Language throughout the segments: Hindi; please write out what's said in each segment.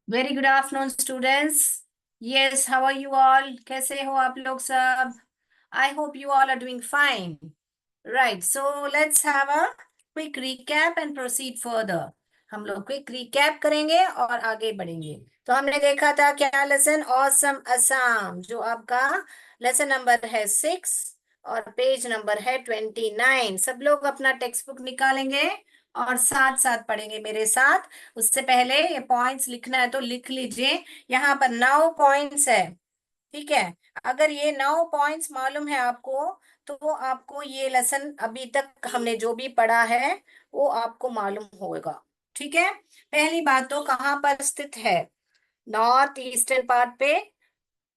Very good afternoon students. Yes, how are you all? कैसे हो आप लोग सब? I hope you all are doing fine. Right, so let's have a quick recap and proceed further. हम लोग क्विक रिकैप करेंगे और आगे बढ़ेंगे। तो हमने देखा था क्या लेसन, ऑसम असम, जो आपका लेसन नंबर है 6 और पेज नंबर है 29। सब लोग अपना टेक्स्ट बुक निकालेंगे और साथ साथ पढ़ेंगे मेरे साथ। उससे पहले ये पॉइंट्स लिखना है तो लिख लीजिए। यहाँ पर 9 पॉइंट्स है, ठीक है। अगर ये 9 पॉइंट्स मालूम है आपको, तो आपको ये लेसन अभी तक हमने जो भी पढ़ा है वो आपको मालूम होगा, ठीक है। पहली बात तो कहाँ पर स्थित है? North eastern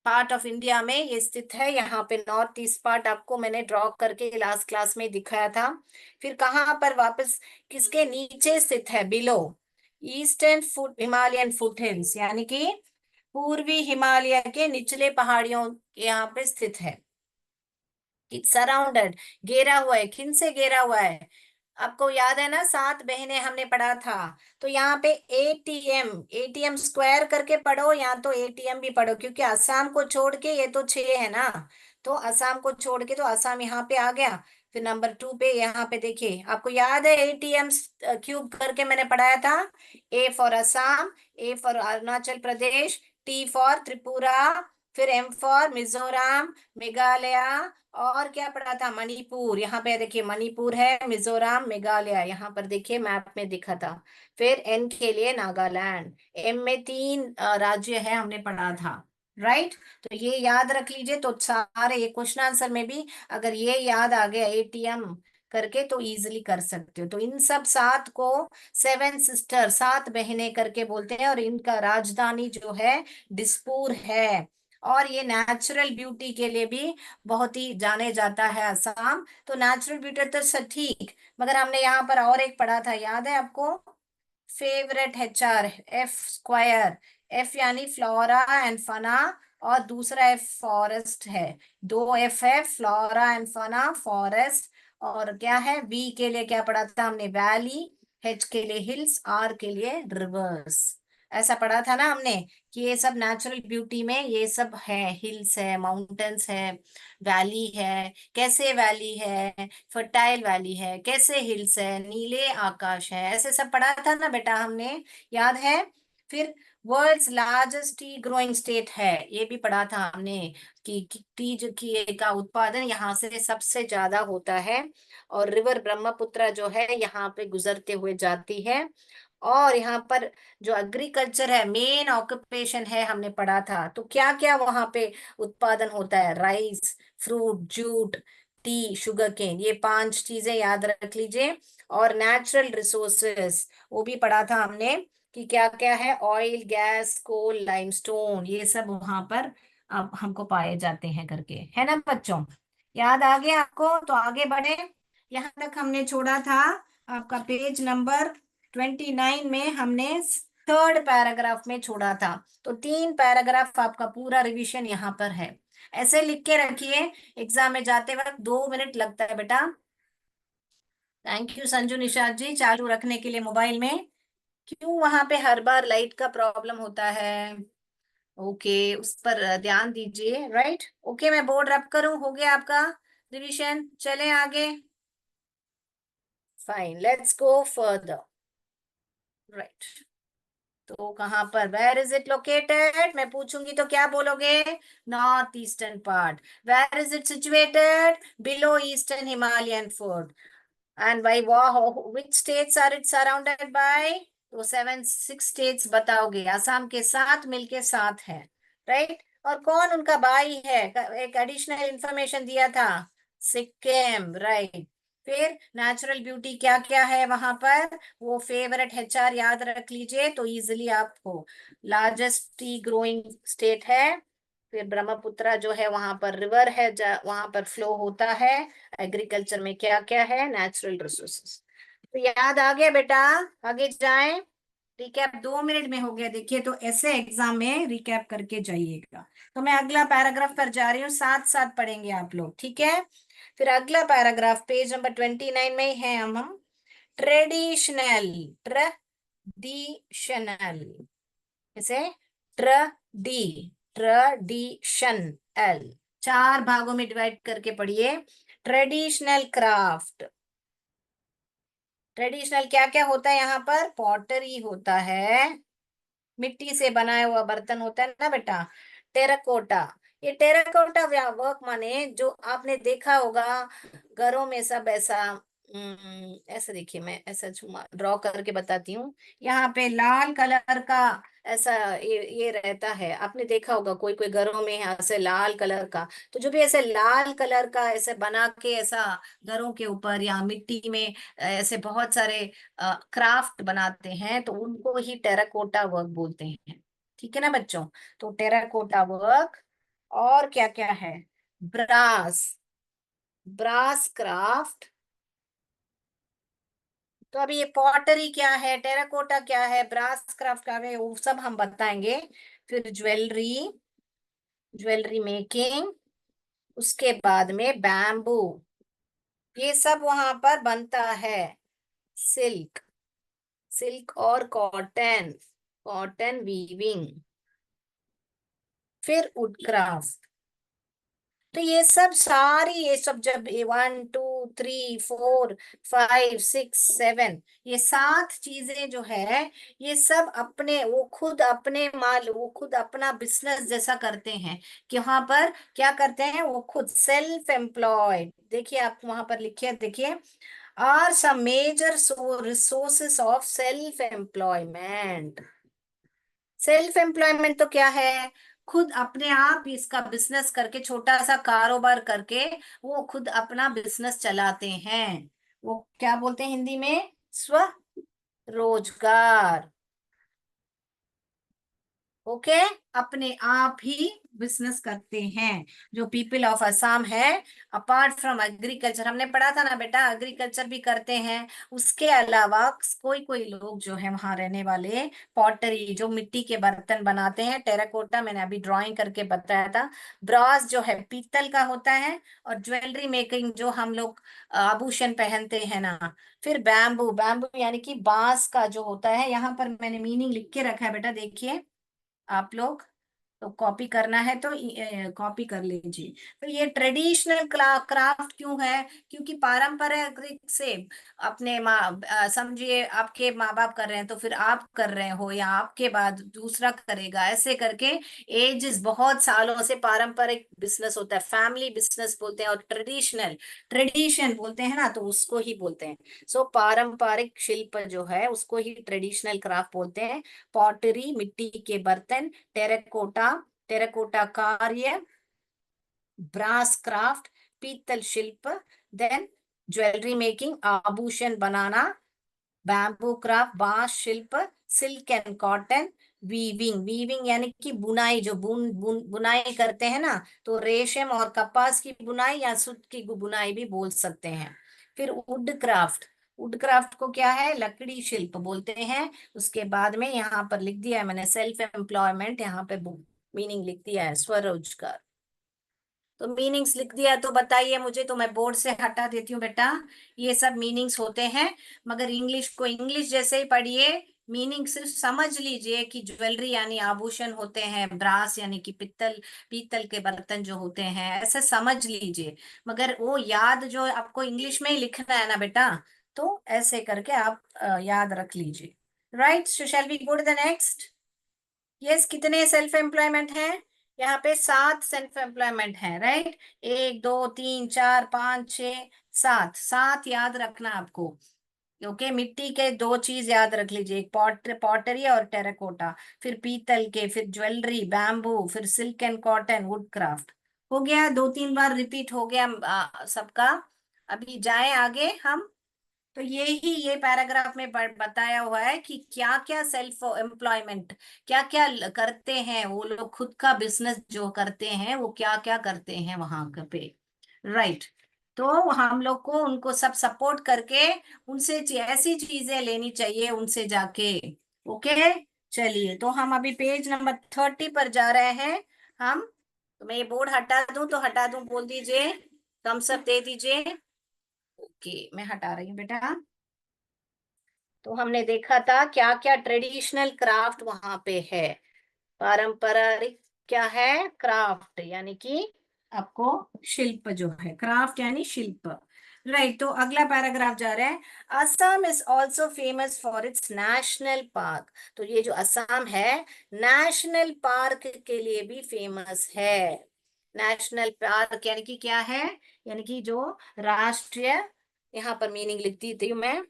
part of India में ये स्थित है। यहाँ पे नॉर्थ ईस्ट पार्ट आपको मैंने ड्रॉ करके लास्ट क्लास में दिखाया था। फिर कहाँ पर वापस किसके नीचे स्थित है? Below eastern foot Himalayan foot hills, यानी कि पूर्वी हिमालय के निचले पहाड़ियों यहाँ पे स्थित है। इट्स सराउंडेड, घेरा हुआ है। किन से घेरा हुआ है? आपको याद है ना, 7 बहनें हमने पढ़ा था। तो यहाँ पे एटीएम, एटीएम स्क्वायर करके पढ़ो या तो एटीएम भी पढ़ो, क्योंकि असम को छोड़ के ये तो 6 है ना। तो असम को छोड़ के तो असम यहाँ पे आ गया। फिर नंबर 2 पे यहाँ पे देखिए, आपको याद है एटीएम क्यूब करके मैंने पढ़ाया था। A for Assam, A for Arunachal Pradesh, T for Tripura, फिर एम फॉर मिजोरम, मेघालय, और क्या पढ़ा था? मणिपुर। यहाँ पे देखिए मणिपुर है, मिजोरम, मेघालय यहाँ पर देखिए मैप में दिखा था। फिर एन के लिए नागालैंड। एम में 3 राज्य है हमने पढ़ा था। राइट, तो ये याद रख लीजिए। तो सारे ये क्वेश्चन आंसर में भी अगर ये याद आ गया एटीएम करके तो इजीली कर सकते हो। तो इन सब 7 को 7 सिस्टर, 7 बहनें करके बोलते हैं, और इनका राजधानी जो है दिसपुर है। और ये नेचुरल ब्यूटी के लिए भी बहुत ही जाने जाता है असम। तो नेचुरल ब्यूटी तो ठीक, मगर हमने यहाँ पर और एक पढ़ा था, याद है आपको? Favourite HR, F square. F यानी फ्लोरा एंड फना, और दूसरा एफ फॉरेस्ट है। 2 F है, फ्लोरा एंड फना, फॉरेस्ट। और क्या है? बी के लिए क्या पढ़ा था हमने? वैली। H के लिए हिल्स, R के लिए रिवर्स। ऐसा पढ़ा था ना हमने, कि ये सब नेचुरल ब्यूटी में ये सब है। हिल्स है, माउंटेन्स है, वैली है, कैसे वैली है, फर्टाइल वैली है, कैसे हिल्स है, नीले आकाश है, ऐसे सब पढ़ा था ना बेटा हमने, याद है? फिर world's largest tea growing state है, ये भी पढ़ा था हमने, कि टी जो की का उत्पादन यहाँ से सबसे ज्यादा होता है। और रिवर ब्रह्मपुत्र जो है यहाँ पे गुजरते हुए जाती है। और यहाँ पर जो एग्रीकल्चर है, मेन ऑक्यूपेशन है, हमने पढ़ा था। तो क्या क्या वहां पे उत्पादन होता है? Rice, fruit, jute, tea, sugar cane, ये 5 चीजें याद रख लीजिए। और नेचुरल रिसोर्सेस वो भी पढ़ा था हमने, कि क्या क्या है? ऑयल, गैस, कोल, लाइमस्टोन, ये सब वहां पर अब हमको पाए जाते हैं करके, है ना बच्चों? याद आ गया आपको? तो आगे बढ़े। यहाँ तक हमने छोड़ा था आपका पेज नंबर 29 में, हमने 3rd पैराग्राफ में छोड़ा था। तो 3 पैराग्राफ आपका पूरा रिवीजन यहाँ पर है। ऐसे लिख के रखिए, एग्जाम में जाते वक्त 2 मिनट लगता है बेटा। थैंक यू संजू निषाद जी, चालू रखने के लिए मोबाइल में। क्यों वहां पे हर बार लाइट का प्रॉब्लम होता है? ओके, उस पर ध्यान दीजिए। राइट, ओके, मैं बोर्ड रब करूं? हो गया आपका रिवीजन? चलें आगे। Fine, let's go further. Right, तो कहाँ पर? Where is it located? मैं पूछूंगी तो क्या बोलोगे? North eastern part. Where is it situated? Below eastern Himalayan food. And by which states are it surrounded by? तो 6 स्टेट्स बताओगे, असम के साथ मिलके 7 है। राइट, और कौन उनका भाई है? एक एडिशनल इंफॉर्मेशन दिया था, सिक्किम। राइट, फिर नेचुरल ब्यूटी क्या क्या है वहां पर? वो फेवरेट HR याद रख लीजिए तो इजिली आपको। लार्जेस्ट टी ग्रोइंग स्टेट है। फिर ब्रह्मपुत्र जो है वहां पर रिवर है, वहां पर फ्लो होता है। एग्रीकल्चर में क्या क्या है? Natural resources. तो याद आ गया बेटा? आगे जाएं। रिकैप 2 मिनट में हो गया, देखिए। तो ऐसे एग्जाम में रिकैप करके जाइएगा। तो मैं अगला पैराग्राफ पर जा रही हूँ, साथ साथ पढ़ेंगे आप लोग, ठीक है? फिर अगला पैराग्राफ पेज नंबर 29 में ही है। हम ट्रेडिशनल, ट्रेडिशनल, इसे ट्रेडिशन एल, 4 भागों में डिवाइड करके पढ़िए। ट्रेडिशनल क्राफ्ट, ट्रेडिशनल क्या क्या होता है यहाँ पर? पॉटरी होता है, मिट्टी से बनाया हुआ बर्तन होता है ना बेटा। टेराकोटा, ये टेराकोटा वर्क माने जो आपने देखा होगा घरों में सब ऐसा, ऐसा देखिए, मैं ऐसा ड्रॉ करके बताती हूँ। यहाँ पे लाल कलर का ऐसा ये रहता है, आपने देखा होगा कोई कोई घरों में ऐसे लाल कलर का। तो जो भी ऐसे लाल कलर का ऐसे बना के ऐसा घरों के ऊपर या मिट्टी में ऐसे बहुत सारे क्राफ्ट बनाते हैं, तो उनको ही टेराकोटा वर्क बोलते हैं। ठीक है ना बच्चों? तो टेराकोटा वर्क, और क्या क्या है? Brass, brass craft. तो अभी ये पॉटरी क्या है, टेराकोटा क्या है, ब्रास क्राफ्ट क्या है, वो सब हम बताएंगे। फिर ज्वेलरी, ज्वेलरी मेकिंग, उसके बाद में बैम्बू, ये सब वहां पर बनता है। सिल्क, सिल्क और कॉटन, कॉटन वीविंग, फिर वुड क्राफ्ट। तो ये सब सारी, ये सब जब 1 2 3 4 5 6 7, ये 7 चीजें जो है, ये सब अपने वो खुद अपने माल, वो खुद अपना बिजनेस जैसा करते हैं। कि वहां पर क्या करते हैं, वो खुद सेल्फ एम्प्लॉयड। देखिए आप वहां पर लिखिए, देखिए, are some major resources of self employment. Self employment तो क्या है? खुद अपने आप ही इसका बिजनेस करके, छोटा सा कारोबार करके वो खुद अपना बिजनेस चलाते हैं। वो क्या बोलते हैं हिंदी में? स्वरोजगार। ओके, अपने आप ही बिजनेस करते हैं जो पीपल ऑफ असम है। अपार्ट फ्रॉम एग्रीकल्चर, हमने पढ़ा था ना बेटा, एग्रीकल्चर भी करते हैं। उसके अलावा कोई कोई लोग जो है वहां रहने वाले, पॉटरी जो मिट्टी के बर्तन बनाते हैं, टेराकोटा मैंने अभी ड्राइंग करके बताया था, ब्रॉस जो है पीतल का होता है, और ज्वेलरी मेकिंग जो हम लोग आभूषण पहनते हैं ना। फिर बैम्बू, बैम्बू यानी कि बांस का जो होता है, यहाँ पर मैंने मीनिंग लिख के रखा है बेटा, देखिए आप लोग, तो कॉपी करना है तो कॉपी कर लीजिए। तो ये ट्रेडिशनल क्राफ्ट क्यों है? क्योंकि पारंपरिक से अपने माँ, समझिए आपके माँ बाप कर रहे हैं तो फिर आप कर रहे हो, या आपके बाद दूसरा करेगा, ऐसे करके एजेस बहुत सालों से पारंपरिक बिजनेस होता है, फैमिली बिजनेस बोलते हैं। और ट्रेडिशनल, ट्रेडिशन बोलते हैं ना, तो उसको ही बोलते हैं। सो पारंपरिक शिल्प जो है उसको ही ट्रेडिशनल क्राफ्ट बोलते हैं। पॉटरी मिट्टी के बर्तन, टेराकोटा, टेराकोटा कार्य, ब्रास क्राफ्ट पीतल शिल्प, देन ज्वेलरी मेकिंग आभूषण बनाना, बैम्बू क्राफ्ट बांस शिल्प, silk and cotton, weaving, weaving यानी कि बुनाई, जो बुनाई करते हैं ना, तो रेशम और कपास की बुनाई या सूत की बुनाई भी बोल सकते हैं। फिर वुड क्राफ्ट, वुड क्राफ्ट को क्या है? लकड़ी शिल्प बोलते हैं। उसके बाद में यहाँ पर लिख दिया है मैंने सेल्फ एम्प्लॉयमेंट, यहाँ पे मीनिंग लिख दिया है स्वरोजगार। तो मीनिंग्स लिख दिया, तो बताइए मुझे, तो मैं बोर्ड से हटा देती हूँ बेटा। ये सब मीनिंग्स होते हैं, मगर इंग्लिश को इंग्लिश जैसे ही पढ़िए, मीनिंग सिर्फ समझ लीजिए कि ज्वेलरी यानी आभूषण होते हैं, ब्रास यानी कि पित्तल, पीतल के बर्तन जो होते हैं, ऐसे समझ लीजिए। मगर वो याद जो आपको इंग्लिश में ही लिखना है ना बेटा, तो ऐसे करके आप याद रख लीजिए। Right, so shall we go to the next? Yes, कितने सेल्फ एम्प्लॉयमेंट हैं? यहाँ पे 7 सेल्फ एम्प्लॉयमेंट है, राइट। 1 2 3 4 5 6 7, 7 याद रखना आपको। ओके, मिट्टी के 2 चीज याद रख लीजिए, एक पॉटरी और टेराकोटा। फिर पीतल के, फिर ज्वेलरी, बैम्बू, फिर silk and cotton, would craft. हो गया, 2 3 बार रिपीट हो गया सबका। अभी जाए आगे हम। तो ये पैराग्राफ में बताया हुआ है कि क्या क्या सेल्फ एम्प्लॉयमेंट, क्या क्या करते हैं वो लोग, खुद का बिजनेस जो करते हैं वो क्या क्या करते हैं वहां पे। राइट, तो हम लोग को उनको सब सपोर्ट करके उनसे ऐसी चीजें लेनी चाहिए उनसे जाके। ओके, चलिए, तो हम अभी पेज नंबर 30 पर जा रहे हैं हम। तो मैं ये बोर्ड हटा दूं तो हटा दूं, बोल दीजिए, थम्स अप दे दीजिए। ओके, मैं हटा रही हूँ बेटा। तो हमने देखा था क्या क्या ट्रेडिशनल क्राफ्ट वहां पे है। पारंपरिक क्या है? क्राफ्ट यानी कि आपको शिल्प जो है, क्राफ्ट यानी शिल्प। राइट, तो अगला पैराग्राफ जा रहा है। Assam is also famous for its national park. तो ये जो असम है, नेशनल पार्क के लिए भी फेमस है। नेशनल पार्क यानी कि क्या है? यानी कि जो राष्ट्रीय, यहाँ पर मीनिंग लिखती थी मैं।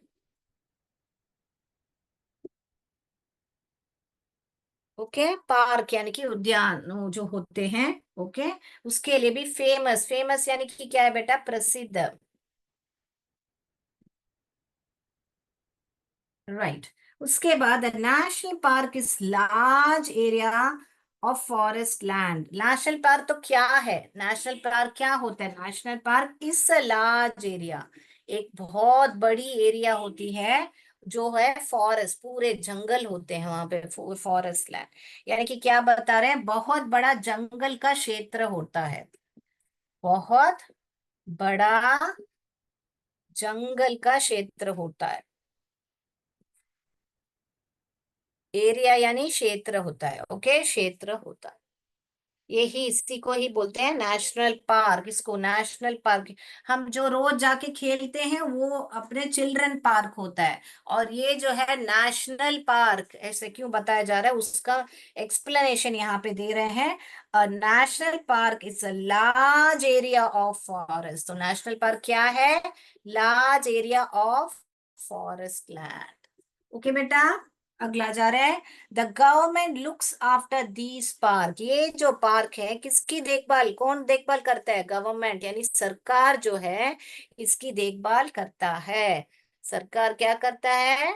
ओके, पार्क यानी कि उद्यान जो होते हैं। ओके, उसके लिए भी फेमस, फेमस यानी कि क्या है बेटा? प्रसिद्ध। राइट, उसके बाद national park is large area of forest land. National park तो क्या है? नेशनल पार्क क्या होता है? National park is a large area, एक बहुत बड़ी एरिया होती है जो है फॉरेस्ट, पूरे जंगल होते हैं वहां पे, फॉरेस्ट लैंड। यानी कि क्या बता रहे हैं? बहुत बड़ा जंगल का क्षेत्र होता है, बहुत बड़ा जंगल का क्षेत्र होता है। एरिया यानी क्षेत्र होता है। ओके, क्षेत्र होता है। यही, इसी को ही बोलते हैं नेशनल पार्क। इसको नेशनल पार्क, हम जो रोज जाके खेलते हैं वो अपने चिल्ड्रन पार्क होता है। और ये जो है नेशनल पार्क, ऐसे क्यों बताया जा रहा है उसका एक्सप्लेनेशन यहाँ पे दे रहे हैं। A national park is a large area of forest. तो नेशनल पार्क क्या है? Large area of forest land. Okay बेटा, अगला जा रहा है। The government looks after these park. ये जो पार्क है, किसकी देखभाल, कौन देखभाल करता है? गवर्नमेंट यानी सरकार जो है, इसकी देखभाल करता है। सरकार क्या करता है?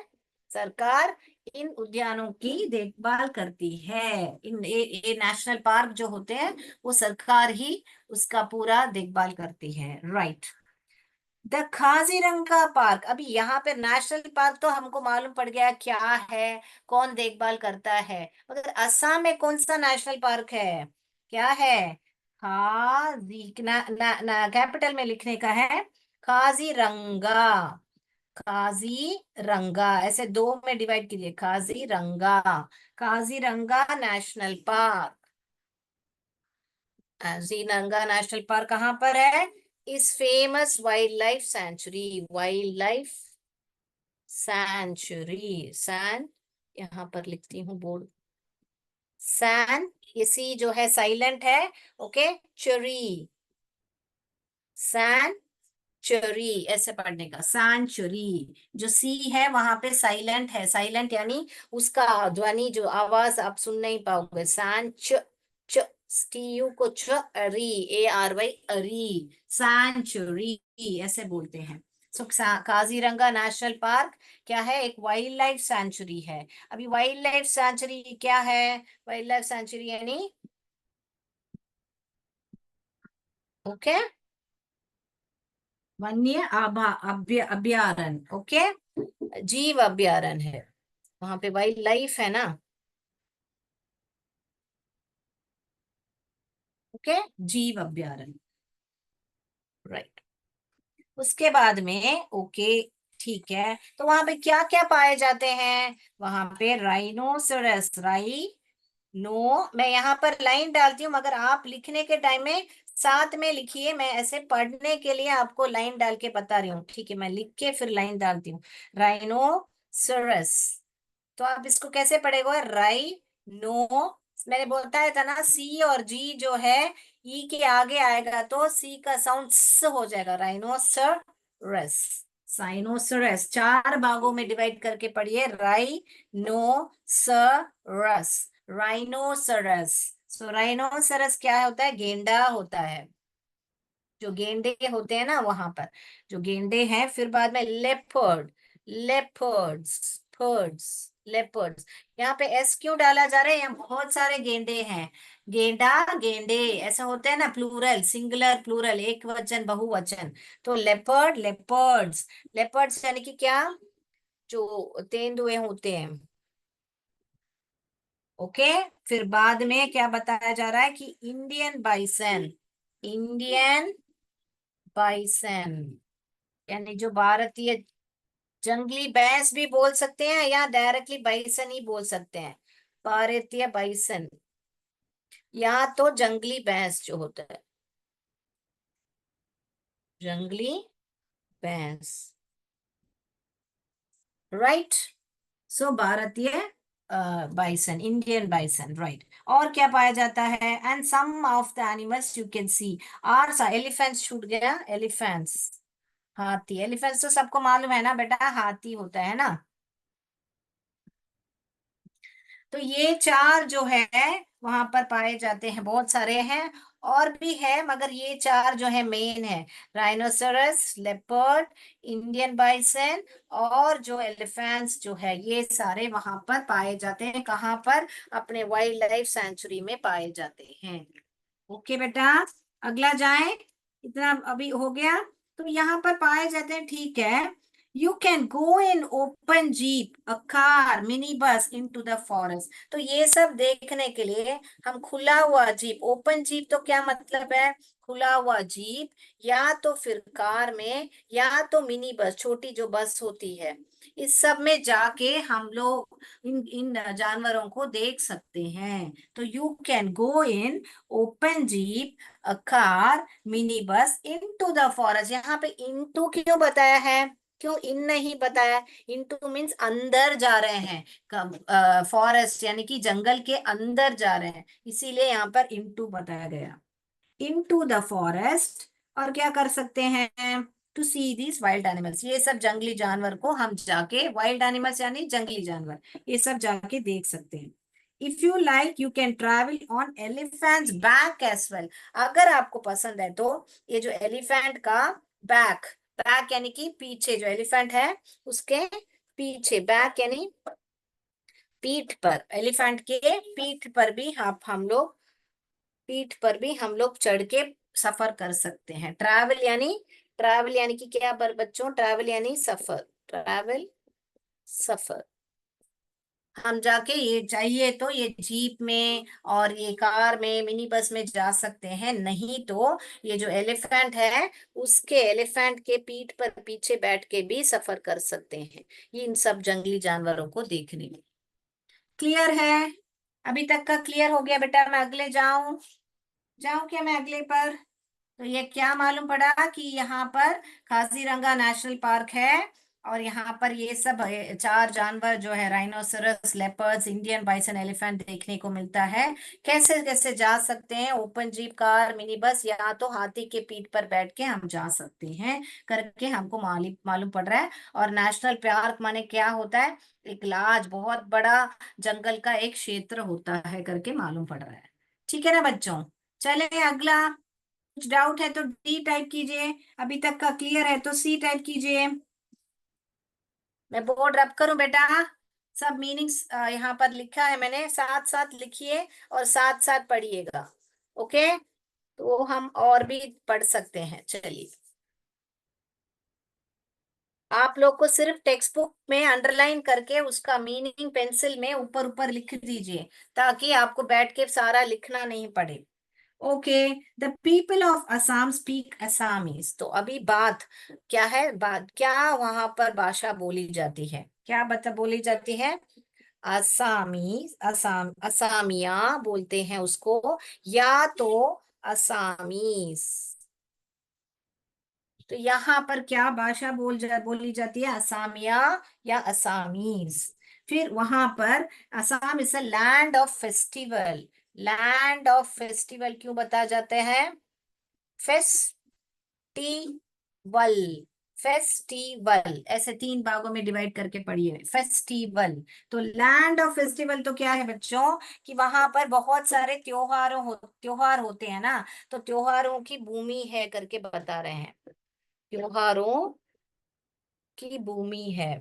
सरकार इन उद्यानों की देखभाल करती है। ये नेशनल पार्क जो होते हैं, वो सरकार ही उसका पूरा देखभाल करती है। Right, the Kaziranga park. अभी यहाँ पे नेशनल पार्क तो हमको मालूम पड़ गया क्या है, कौन देखभाल करता है। मगर असम में कौन सा नेशनल पार्क है? क्या है? काजी ना, ना, ना कैपिटल में लिखने का है, काजीरंगा। काजीरंगा ऐसे दो में डिवाइड कीजिए, Kaziranga. Kaziranga national park. Kaziranga national park कहाँ पर है? इस famous wild life sanctuary. Wild life sanctuary, सैन, यहाँ पर लिखती हूँ बोर्ड, सैन, ये सी जो है साइलेंट है। ओके, चुरी, सैन चुरी ऐसे पढ़ने का, सैंचुरी। जो सी है वहां पे साइलेंट है, साइलेंट यानी उसका ध्वनि जो आवाज आप सुन नहीं पाओगे। सैन च, च, टी यू को च, री, ए आर वाई, अरी, सैंचुरी ऐसे बोलते हैं। सो काजीरंगा नेशनल पार्क क्या है? एक वाइल्ड लाइफ सेंचुरी है। अभी वाइल्ड लाइफ सेंचुरी क्या है? वाइल्ड लाइफ सेंचुरी यानी, ओके, वन्य आभा अभ्यारण्य। ओके, जीव अभ्यारण्य है, वहां पे वाइल्ड लाइफ है ना। ओके, जीव अभ्यारण्य। राइट, उसके बाद में ओके, ठीक है, तो वहां पे क्या क्या पाए जाते हैं? वहां पे राइनोसरस, नो, मैं यहाँ पर लाइन डालती हूँ मगर आप लिखने के टाइम में साथ में लिखिए। मैं ऐसे पढ़ने के लिए आपको लाइन डाल के बता रही हूँ, ठीक है? मैं लिख के फिर लाइन डालती हूँ। राइनोसरस, तो आप इसको कैसे पढ़ेगा? राई नो, मैंने बताया था ना, सी और जी जो है ई के आगे आएगा तो सी का साउंड स हो जाएगा। राइनोसरस, साइनोसरस, चार भागों में डिवाइड करके पढ़िए। राई नो सरस, राइनोसरस। सो राइनोसरस क्या होता है? गेंडा होता है। जो गेंडे होते हैं ना वहां पर, जो गेंडे हैं। फिर बाद में लेपर्ड, लेपर्ड्स, फर्ड्स, लेपर्ड्स। यहाँ पे एस क्यों डाला जा रहा है? यहाँ बहुत सारे गेंडे हैं। गेंडा, गेंडे ऐसा होता है ना, प्लूरल, सिंगुलर प्लूरल, एक वचन बहुवचन। तो लेपर्ड, लेपर्ड्स, लेपर्ड्स यानी कि क्या? जो तेंदुए होते हैं। ओके, फिर बाद में क्या बताया जा रहा है कि इंडियन बाइसन, इंडियन बाइसन यानी जो भारतीय जंगली भैंस भी बोल सकते हैं या डायरेक्टली बाइसन ही बोल सकते हैं। भारतीय बाइसन, या तो जंगली भैंस जो होता है, जंगली भैंस, राइट। सो भारतीय बाइसन, इंडियन बाइसन, राइट। और क्या पाया जाता है? And some of the animals you can see are, elephants छूट गया, एलिफेंट्स, हाथी। एलिफेंट्स तो सबको मालूम है ना बेटा, हाथी होता है ना। तो ये चार जो है वहां पर पाए जाते हैं, बहुत सारे हैं और भी है, मगर ये चार जो है मेन है। राइनोसरस, लेपर्ड, इंडियन बाइसन और जो एलिफेंट्स जो है, ये सारे वहां पर पाए जाते हैं। कहाँ पर? अपने वाइल्ड लाइफ सेंचुरी में पाए जाते हैं। ओके बेटा, अगला जाए। इतना अभी हो गया। तो यहाँ पर पाए जाते हैं, ठीक है। You can go in open jeep, a car, mini bus in to the forest. तो ये सब देखने के लिए हम खुला हुआ जीप, ओपन जीप तो क्या मतलब है? खुला हुआ जीप, या तो फिर कार में, या तो मिनी बस, छोटी जो बस होती है, इस सब में जाके हम लोग इन इन जानवरों को देख सकते हैं। तो you can go in open jeep, a car, mini बस इनटू द फॉरेस्ट। यहाँ पे इनटू क्यों बताया है? क्यों इन नहीं बताया? इनटू मीन्स अंदर जा रहे हैं, फॉरेस्ट यानी कि जंगल के अंदर जा रहे हैं, इसीलिए यहाँ पर इनटू बताया गया। Into the forest. और क्या कर सकते हैं? To see this wild animals, ये सब जंगली जानवर को हम जाके, वाइल्ड एनिमल्स यानी जंगली जानवर, ये सब जाके देख सकते हैं। If you like you can travel on elephant's back as well. अगर आपको पसंद है तो ये जो एलिफेंट का बैक, बैक यानी कि पीछे, जो एलिफेंट है उसके पीछे, बैक यानी पीठ पर, एलिफेंट के पीठ पर भी हम लोग, पीठ पर भी हम लोग चढ़ के सफर कर सकते हैं। ट्रैवल यानी, ट्रैवल यानी कि क्या बच्चों? ट्रैवल यानी सफर, ट्रैवल, सफर। हम जाके ये चाहिए तो ये जीप में और ये कार में, मिनी बस में जा सकते हैं, नहीं तो ये जो एलिफेंट है उसके, एलिफेंट के पीठ पर पीछे बैठ के भी सफर कर सकते हैं, ये इन सब जंगली जानवरों को देखने में। क्लियर है? अभी तक का क्लियर हो गया बेटा? मैं अगले जाऊं? जाऊं क्या मैं अगले पर? तो ये क्या मालूम पड़ा कि यहाँ पर काजीरंगा नेशनल पार्क है, और यहाँ पर ये सब चार जानवर जो है, rhinoceros, leopards, Indian bison, elephant देखने को मिलता है। कैसे कैसे जा सकते हैं? ओपन जीप, कार, मिनी बस, या तो हाथी के पीठ पर बैठ के हम जा सकते हैं, करके हमको मालूम मालूम पड़ रहा है। और नेशनल पार्क माने क्या होता है? एक लार्ज, बहुत बड़ा जंगल का एक क्षेत्र होता है, करके मालूम पड़ रहा है। ठीक है ना बच्चों? चले अगला। कुछ डाउट है तो डी टाइप कीजिए, अभी तक का क्लियर है तो सी टाइप कीजिए। मैं बोर्ड रब करूं बेटा? सब मीनिंग्स यहाँ पर लिखा है मैंने, साथ साथ लिखिए और साथ साथ पढ़िएगा। ओके, तो हम और भी पढ़ सकते हैं। चलिए, आप लोग को सिर्फ टेक्स्ट बुक में अंडरलाइन करके उसका मीनिंग पेंसिल में ऊपर ऊपर लिख दीजिए, ताकि आपको बैठ के सारा लिखना नहीं पड़े। Okay, the people of Assam speak Assamese. तो अभी बात क्या है? बात क्या, वहां पर भाषा बोली जाती है, क्या बता बोली जाती है? असामी, असामिया बोलते हैं उसको, या तो असामीज। तो यहाँ पर क्या भाषा बोली जाती है? असामिया या असामीज। फिर वहां पर, Assam is a land of festival. Land of festival क्यों बताया जाते हैं? फेस्टिवल, फेस्टिवल ऐसे तीन भागों में डिवाइड करके पढ़िए, फेस्टिवल। तो लैंड ऑफ फेस्टिवल तो क्या है बच्चों? कि वहां पर बहुत सारे त्योहार होते हैं ना, तो त्योहारों की भूमि है करके बता रहे हैं, त्योहारों की भूमि है।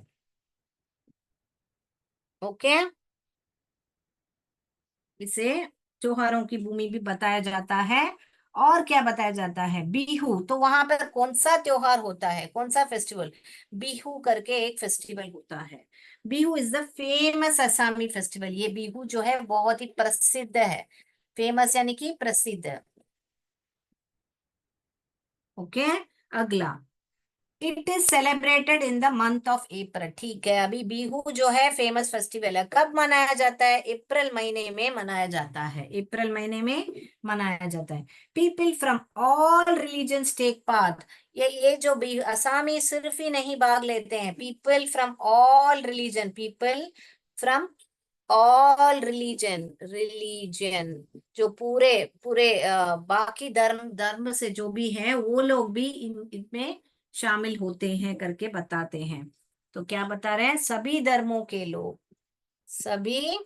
ओके, इसे त्योहारों की भूमि भी बताया जाता है। और क्या बताया जाता है? बिहू। तो वहां पर कौन सा त्योहार होता है, कौन सा फेस्टिवल? बिहू करके एक फेस्टिवल होता है। Bihu is the famous Assamese festival. ये बिहू जो है बहुत ही प्रसिद्ध है। फेमस यानी कि प्रसिद्ध। ओके, अगला। It is celebrated in the month of अप्रैल। ठीक है, अभी बिहू जो है फेमस फेस्टिवल है, कब मनाया जाता है? अप्रैल महीने में मनाया जाता है, अप्रैल महीने में मनाया जाता है। People from all religions take part. ये जो भी असमी सिर्फ ही नहीं भाग लेते हैं, people from all religion, people from all religion जो पूरे पूरे बाकी धर्म धर्म से जो भी है वो लोग भी इनमें शामिल होते हैं करके बताते हैं। तो क्या बता रहे हैं? सभी धर्मों के लोग, सभी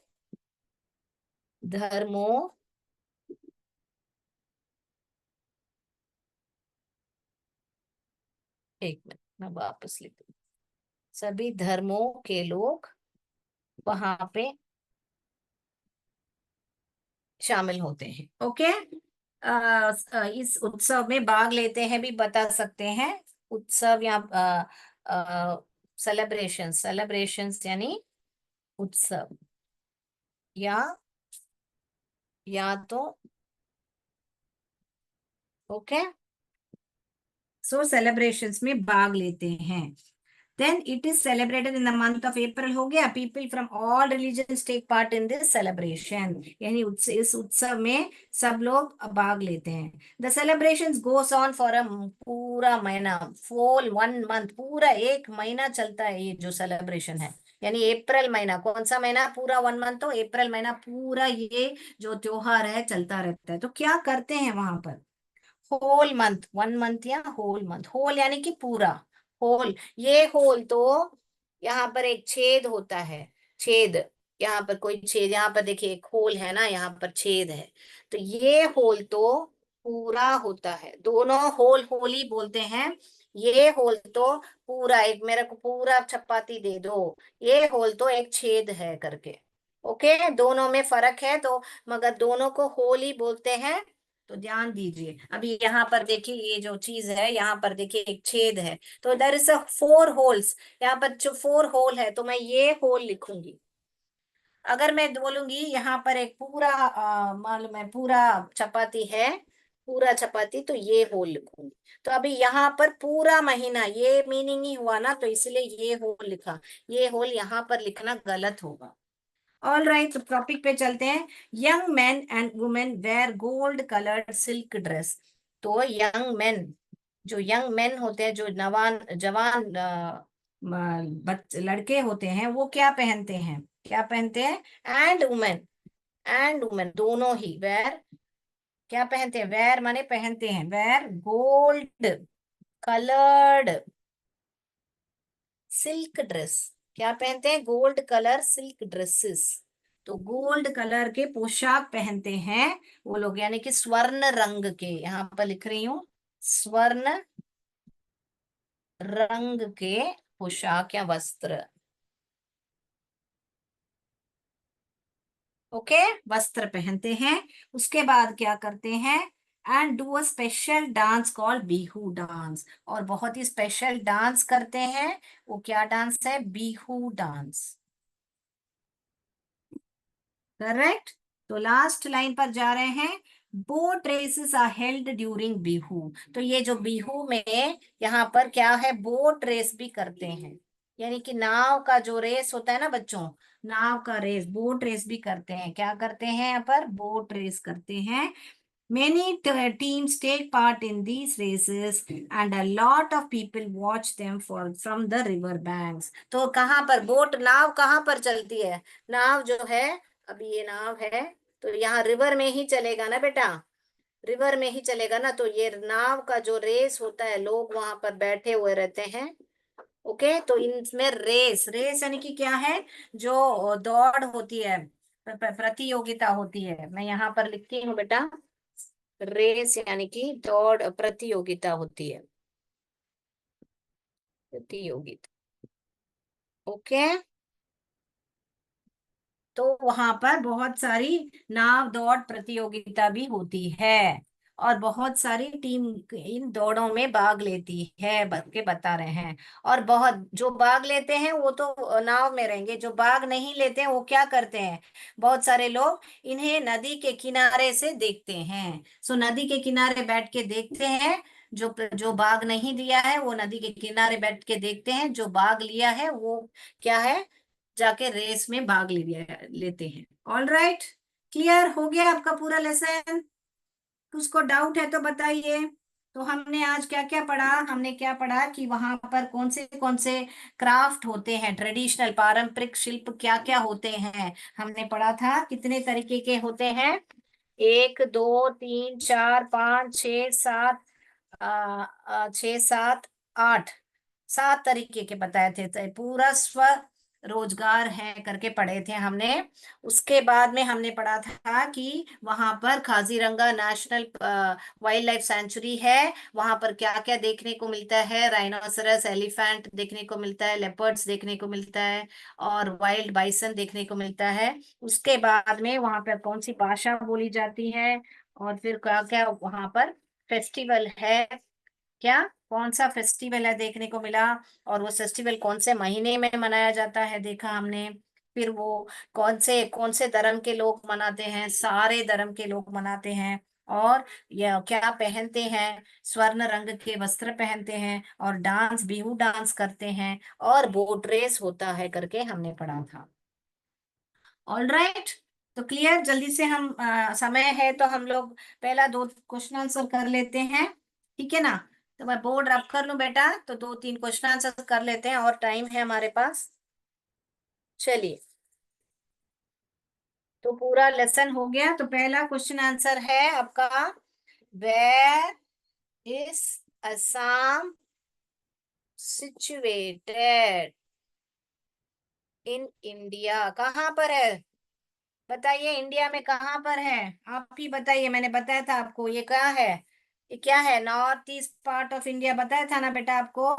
धर्मों, एक मिनट मैं वापस लिख दूं। सभी धर्मों के लोग वहां पे शामिल होते हैं। ओके, इस उत्सव में भाग लेते हैं भी बता सकते हैं। उत्सव या सेलिब्रेशन, सेलिब्रेशंस यानी उत्सव, या तो ओके, सो सेलिब्रेशंस में भाग लेते हैं। Then it is celebrated in the month of April, हो गया। People from all religions take part in this celebration, यानी इस उत्सव में सब लोग भाग लेते हैं। The celebrations goes on for a पूरा महीना, फुल 1 मंथ, पूरा 1 महीना चलता है ये जो सेलिब्रेशन है। यानी अप्रैल महीना, कौन सा महीना पूरा 1 मंथ? तो अप्रैल महीना पूरा ये जो त्योहार है चलता रहता है। तो क्या करते हैं वहां पर? होल मंथ, 1 मंथ या होल मंथ, होल यानी कि पूरा, होल। ये होल तो यहाँ पर एक छेद होता है, छेद, यहाँ पर कोई छेद, यहाँ पर देखिए एक होल है ना, यहाँ पर छेद है। तो ये होल तो पूरा होता है, दोनों होल होली बोलते हैं। ये होल तो पूरा, एक मेरे को पूरा चपाती दे दो, ये होल तो एक छेद है करके। ओके, दोनों में फर्क है तो, मगर दोनों को होल ही बोलते हैं। तो ध्यान दीजिए, अभी यहाँ पर देखिए ये जो चीज है, यहाँ पर देखिए एक छेद है, तो देयर इज अ 4 होल्स। यहाँ पर जो 4 होल है तो मैं ये होल लिखूंगी। अगर मैं बोलूंगी यहाँ पर एक पूरा मालूम है पूरा चपाती है, पूरा चपाती, तो ये होल लिखूंगी। तो अभी यहाँ पर पूरा महीना, ये मीनिंग ही हुआ ना, तो इसलिए ये होल लिखा। ये होल यहाँ पर लिखना गलत होगा। ऑल राइट, तो टॉपिक पे चलते हैं। Young man and women wear gold coloured silk dress. तो यंग मैन, जो यंग मैन होते हैं, जो नवान जवान लड़के होते हैं, वो क्या पहनते हैं? क्या पहनते हैं? एंड वुमेन, एंड वुमेन दोनों ही वेयर, क्या पहनते हैं? वेयर माने पहनते हैं, wear gold coloured silk dress. क्या पहनते हैं? Gold colour silk dresses. तो गोल्ड कलर के पोशाक पहनते हैं वो लोग, यानी कि स्वर्ण रंग के, यहाँ पर लिख रही हूँ, स्वर्ण रंग के पोशाक या वस्त्र। ओके, वस्त्र पहनते हैं। उसके बाद क्या करते हैं? And do a special dance called Bihu dance, और बहुत ही स्पेशल डांस करते हैं। वो क्या डांस है? बिहू डांस। करेक्ट। तो लास्ट लाइन पर जा रहे हैं। Boat races are held during Bihu. तो ये जो बिहू में यहाँ पर क्या है? बोट रेस भी करते हैं, यानी कि नाव का जो रेस होता है ना बच्चों, नाव का रेस, बोट रेस भी करते हैं। क्या करते हैं? यहाँ पर बोट रेस करते हैं। Many teams take part in these races and a lot of people watch them from the river banks. तो कहाँ पर बोट, नाव कहाँ पर चलती है? नाव जो है, अभी ये नाव है, तो यहाँ रिवर में ही चलेगा ना बेटा, रिवर में ही चलेगा ना। तो ये नाव का जो रेस होता है, लोग वहां पर बैठे हुए रहते हैं। ओके, तो इनमें रेस, रेस यानी कि क्या है? जो दौड़ होती है, प्रतियोगिता होती है। मैं यहाँ पर लिखती हूँ बेटा, रेस यानी कि दौड़, प्रतियोगिता होती है, प्रतियोगिता। ओके, तो वहां पर बहुत सारी नाव दौड़ प्रतियोगिता भी होती है, और बहुत सारी टीम इन दौड़ों में भाग लेती है, के बता रहे हैं। और बहुत जो भाग लेते हैं वो तो नाव में रहेंगे, जो भाग नहीं लेते हैं वो क्या करते हैं? बहुत सारे लोग इन्हें नदी के किनारे से देखते हैं। सो नदी के किनारे बैठ के देखते हैं, जो जो बाग नहीं दिया है वो नदी के किनारे बैठ के देखते हैं, जो बाग लिया है वो क्या है, जाके रेस में भाग लेते हैं। ऑल राइट, क्लियर हो गया आपका पूरा लेसन? उसको डाउट है तो बताइए। तो हमने आज क्या क्या पढ़ा, हमने क्या पढ़ा कि वहां पर कौन से क्राफ्ट होते हैं, ट्रेडिशनल पारंपरिक शिल्प क्या क्या होते हैं। हमने पढ़ा था कितने तरीके के होते हैं, 1 2 3 4 5 6 7, 6 7 8, 7 तरीके के बताए थे। तो पूरा स्व रोजगार है करके पढ़े थे हमने। उसके बाद में हमने पढ़ा था कि वहां पर Kaziranga national wild life century है, वहां पर क्या क्या देखने को मिलता है, राइनोसरस, एलिफेंट देखने को मिलता है, लेपर्ड्स देखने को मिलता है, और वाइल्ड बाइसन देखने को मिलता है। उसके बाद में वहां पर कौन सी भाषा बोली जाती है, और फिर क्या क्या वहां पर फेस्टिवल है, क्या कौन सा फेस्टिवल है देखने को मिला, और वो फेस्टिवल कौन से महीने में मनाया जाता है देखा हमने। फिर वो कौन से धर्म के लोग मनाते हैं, सारे धर्म के लोग मनाते हैं। और यह क्या पहनते हैं, स्वर्ण रंग के वस्त्र पहनते हैं, और डांस बिहू डांस करते हैं, और बोट रेस होता है करके हमने पढ़ा था। ऑल राइट, तो क्लियर, जल्दी से हम समय है तो हम लोग पहला 2 क्वेश्चन आंसर कर लेते हैं, ठीक है ना? तो मैं बोर्ड रब कर लूं बेटा, तो 2 3 क्वेश्चन आंसर कर लेते हैं और टाइम है हमारे पास। चलिए, तो पूरा लेसन हो गया। तो पहला क्वेश्चन आंसर है आपका, where is Assam situated in India? कहाँ पर है बताइए, इंडिया में कहाँ पर है? आप ही बताइए, मैंने बताया था आपको ये क्या है, ये क्या है, north east part of India बताया था ना बेटा आपको।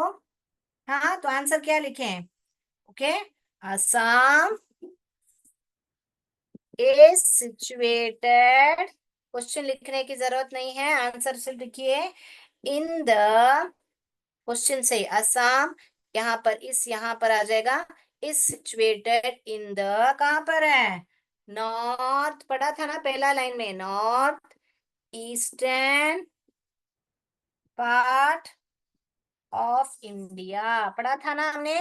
हाँ, तो आंसर क्या लिखें? Okay, Assam is situated, question लिखने की जरूरत नहीं है, आंसर सिर्फ लिखिए, इन द, क्वेश्चन से असम, यहाँ पर आ जाएगा, इज सिचुएटेड इन द, कहाँ पर है, नॉर्थ, पढ़ा था ना पहला लाइन में, north eastern part of India, पढ़ा था ना हमने।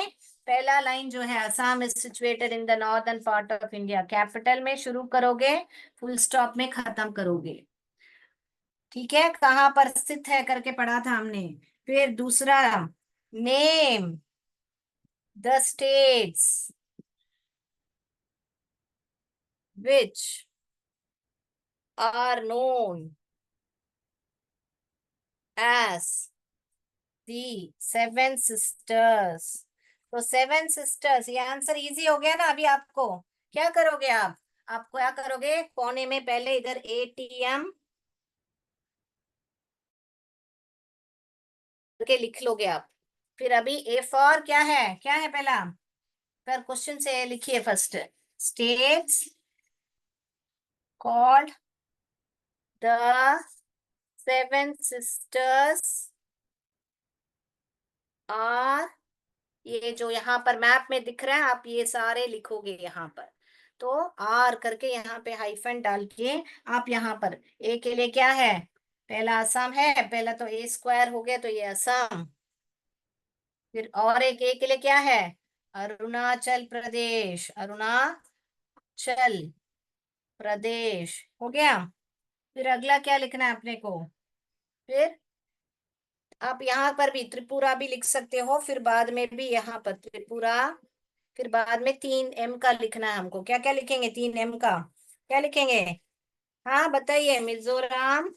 पहला लाइन जो है, Assam is situated in the northern part of India, capital में शुरू करोगे, फुल स्टॉप में खत्म करोगे, ठीक है, कहाँ पर स्थित है करके पढ़ा था हमने। फिर दूसरा, name the states which are known as the seven sisters. तो सेवन सिस्टर्स, ये आंसर इजी हो गया ना अभी आपको। क्या करोगे आप क्या करोगे, कोने में पहले इधर ATM करके लिख लोगे आप। फिर अभी A फॉर क्या है पहला, पर क्वेश्चन से लिखिए first, states called the seven sisters are, ये जो यहाँ पर मैप में दिख रहा है आप ये सारे लिखोगे यहाँ पर। तो आर करके यहाँ पे हाइफन डाल के आप यहाँ पर, ए के लिए क्या है, पहला असम है, पहला तो A² हो गया तो ये असम। फिर और एक ए के लिए क्या है, अरुणाचल प्रदेश, अरुणाचल प्रदेश हो गया। फिर अगला क्या लिखना है अपने को, फिर आप यहाँ पर भी त्रिपुरा भी लिख सकते हो, फिर बाद में भी यहाँ पर त्रिपुरा, फिर बाद में 3M का लिखना है हमको, क्या क्या लिखेंगे 3M का, क्या लिखेंगे? हाँ बताइए, मिजोरम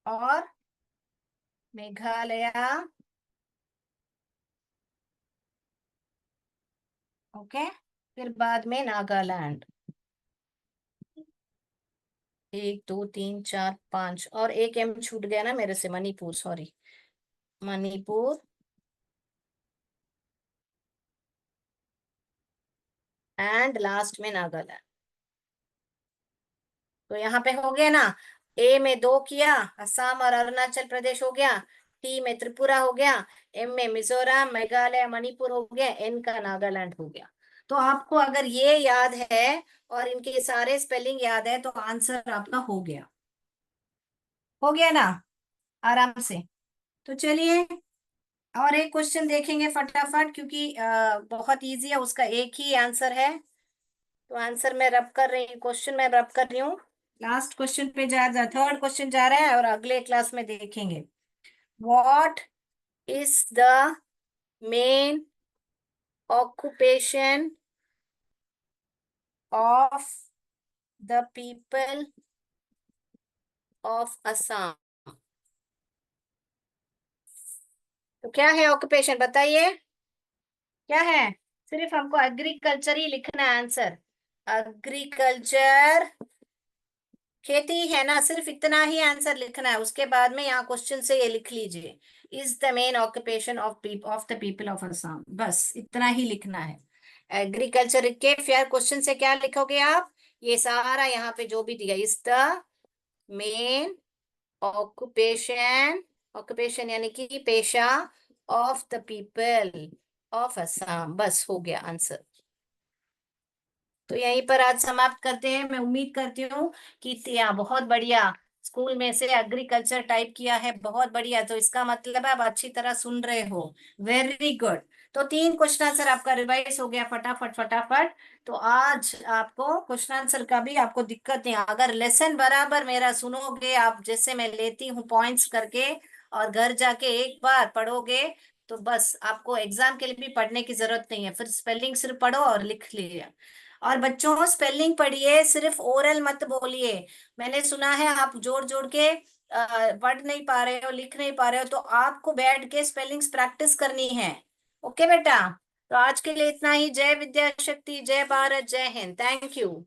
और मेघालय, ओके, फिर बाद में नागालैंड, 1 2 3 4 5, और एक M छूट गया ना मेरे से, Manipur, sorry, Manipur and last में नागालैंड। तो यहाँ पे हो गया ना, A में 2 किया, असम और अरुणाचल प्रदेश हो गया, T में त्रिपुरा हो गया, M में मिजोरम, मेघालय, मणिपुर हो गया, N का नागालैंड हो गया। तो आपको अगर ये याद है और इनके सारे स्पेलिंग याद है तो आंसर आपका हो गया। हो गया ना, आराम से। तो चलिए और एक क्वेश्चन देखेंगे फटाफट, क्योंकि बहुत इजी है, उसका एक ही आंसर है। तो आंसर मैं रब कर रही हूँ, क्वेश्चन मैं रब कर रही हूँ। लास्ट क्वेश्चन पे जा थर्ड क्वेश्चन जा रहा है और अगले क्लास में देखेंगे। What is the main occupation of the people of Assam? तो क्या है ऑक्यूपेशन, बताइए क्या है। सिर्फ हमको एग्रीकल्चर ही लिखना है आंसर। एग्रीकल्चर, खेती है ना, सिर्फ इतना ही आंसर लिखना है। उसके बाद में यहाँ क्वेश्चन से ये लिख लीजिए, is the main occupation of the people of Assam, बस इतना ही लिखना है। एग्रीकल्चर के फिर क्वेश्चन से क्या लिखोगे आप, ये सारा यहाँ पे जो भी दिया, is the main occupation, occupation यानी कि पेशा, of the people of Assam, बस हो गया आंसर। तो यहीं पर आज समाप्त करते हैं। मैं उम्मीद करती हूँ कि यहाँ बहुत बढ़िया स्कूल में से एग्रीकल्चर टाइप किया है, बहुत बढ़िया। तो इसका मतलब है आप अच्छी तरह सुन रहे हो, वेरी गुड। तो 3 क्वेश्चन आंसर आपका रिवाइज हो गया फटाफट फटाफट। तो आज आपको क्वेश्चन आंसर का भी आपको दिक्कत नहीं, अगर लेसन बराबर मेरा सुनोगे आप, जैसे मैं लेती हूँ पॉइंट्स करके, और घर जाके एक बार पढ़ोगे, तो बस आपको एग्जाम के लिए भी पढ़ने की जरूरत नहीं है, फिर स्पेलिंग सिर्फ पढ़ो और लिख लिया। और बच्चों स्पेलिंग पढ़िए, सिर्फ ओरल मत बोलिए। मैंने सुना है आप जोड़ जोड़ के पढ़ नहीं पा रहे हो, लिख नहीं पा रहे हो, तो आपको बैठ के स्पेलिंग्स प्रैक्टिस करनी है। ओके बेटा। तो आज के लिए इतना ही। जय विद्या शक्ति, जय भारत, जय हिंद, थैंक यू।